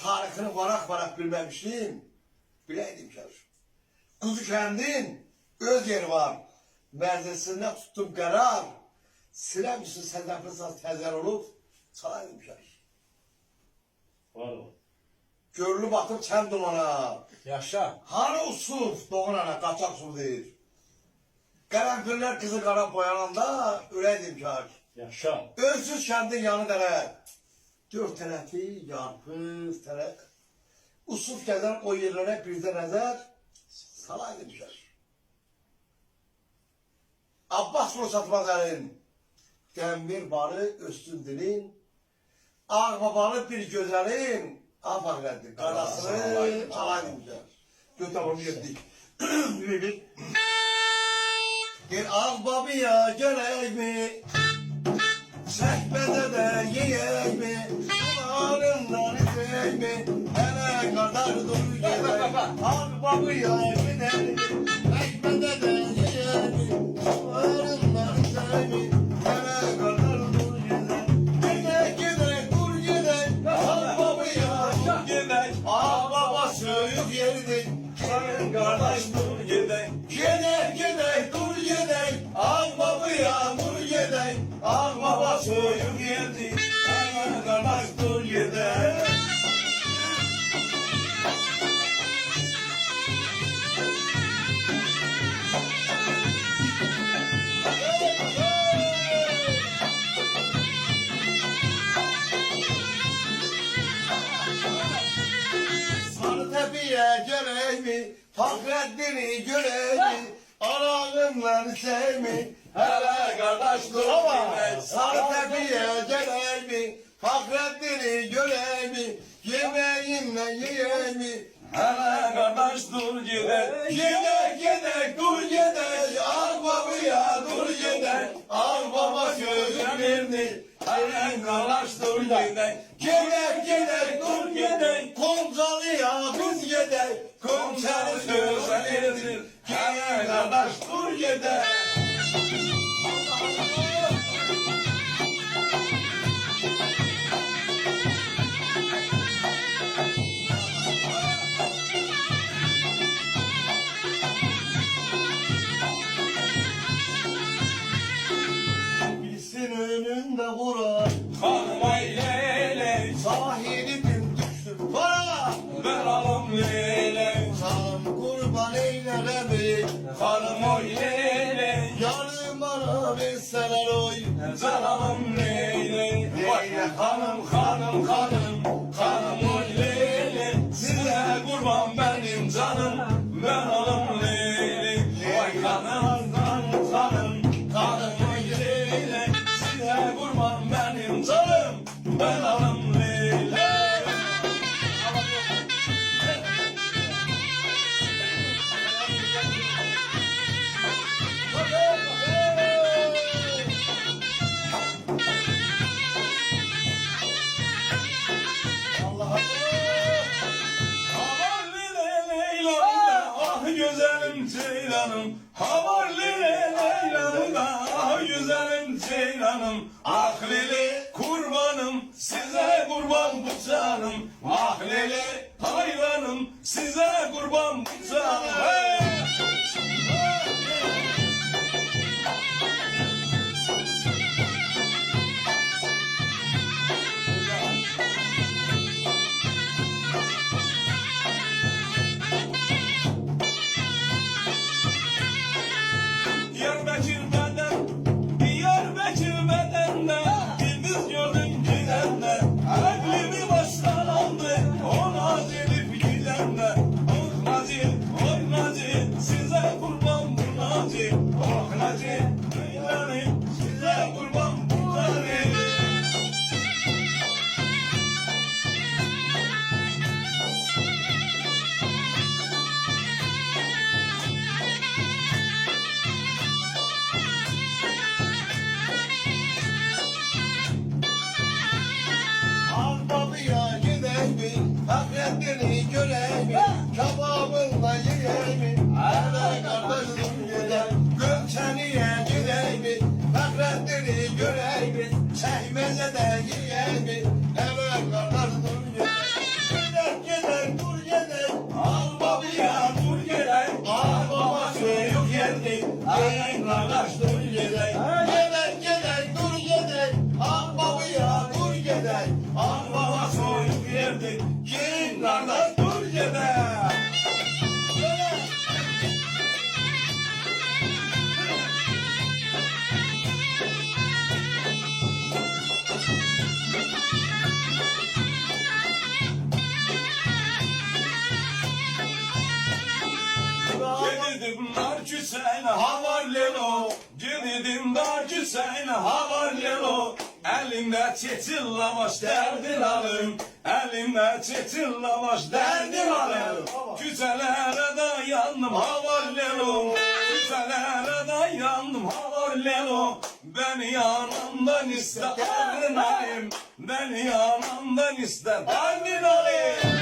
Tarixini varak bilmemiştim. Bileydim çalışım. Kuzu kendin öz yeri var. Meclisinden tuttum karar. Silemişsin sedefli tezer olup salaydım çalışım. Var o. Görülü bakıp çem dumana. Yaşa. Hani usuf doğunana kaçak su değil. Karanfiller kızı kara boyananda üreydim çalışım. Yaşa. Ölsüz kendin yanı dere. Dört tarafı yarpız taraf. Usuf gezer o yerlere bir de nezer salaydı düşer. Abbas Rusatmaz elin. Demir barı üstün dilin. Ağ babalı bir gözelin. Afak verdi. Karasını salaydı düşer. Dört tamamı yedik. Dedik. Gel ağ babaya geley mi? Çekmede de yiyey mi? Ağrından içey mi? Hele kadar dur gidey. Ağ babaya gidelim. Çekmede de yiyey mi? Ağrından içey mi? Hele kadar dur gidey. Gidey dur gidey. Ağ babaya dur gidey. Ağ baba söyüp yerdi. Senin kardeş dur gidey. Gidey dur gidey. Ağ babaya dur gidey. Ağ baba söyüp geldi. Senin kardeş dur gidey. Sarıtepe'ye geley mi? Fakreddin'i görey mi? Arağınla şey mi? Hele kardeş dur gidey. Sarıtepe'ye geley mi? Fakreddin'i görey mi? Yemeğinle yiyey mi? Hele kardeş dur gidey. Gidey dur gidey. Ağ babaya dur gidey. Ağ baba sözü verdi. Hele kardeş dur gidey. Gidey dur gidey. Komşalıya biz gidey. Komşalı sözü verdi. Hele kardeş Dur gidey. Bilsin önünde vurar. hanım eyle. Sahili bin düştü para. Ver alım lele. Hanım kurban eylere mi? Hanım oyle. Yarım ara verseler oy. Ver alım lele. Vay hanım hanım hanım. Hanım oyle. Size kurban benim canım. Ver alım lele. Vay hanım hanım hanım. Hanım oyle. Size kurban benim canım. Ver alım lele. Havarlı Leyla'da ah güzelim ceylanım. Havarlı Leyla'da ah güzelim ceylanım. Ah lele kurbanım size kurban bu canım. Ah lele hayranım size kurban bu canım. Hey! Diyarbakır beden, Diyarbakır bedende, Deniz gördüm gidende, aklımı baştan aldı, o nazilip gidende. Oh nazil, oy nazil, size kurban bu nazil. Oh nazil, Leyla'nın, size kurban bu nazil. Ağ babaya gidey mi? Fakreddin'i görey mi? Kebabınla yiyey mi? Hele kardeşim gidey. Gökçeniye gidey mi? Fakreddin'i görey mi? Çekmece de yiyey mi? Hele kardeşim gidey. derdi. Gelin kardeş dur gede. Gedidim dar Hüseyin havallelo. Gedidim dar Hüseyin havallelo. Elimde çetil lavaş derdin alım. Elimde çetil lavaş derdin alım. Güzellere dayandım havallelo. Güzellere dayandım havallelo. Beni yanımdan iste derdin alim. Beni yanımdan iste derdin alim.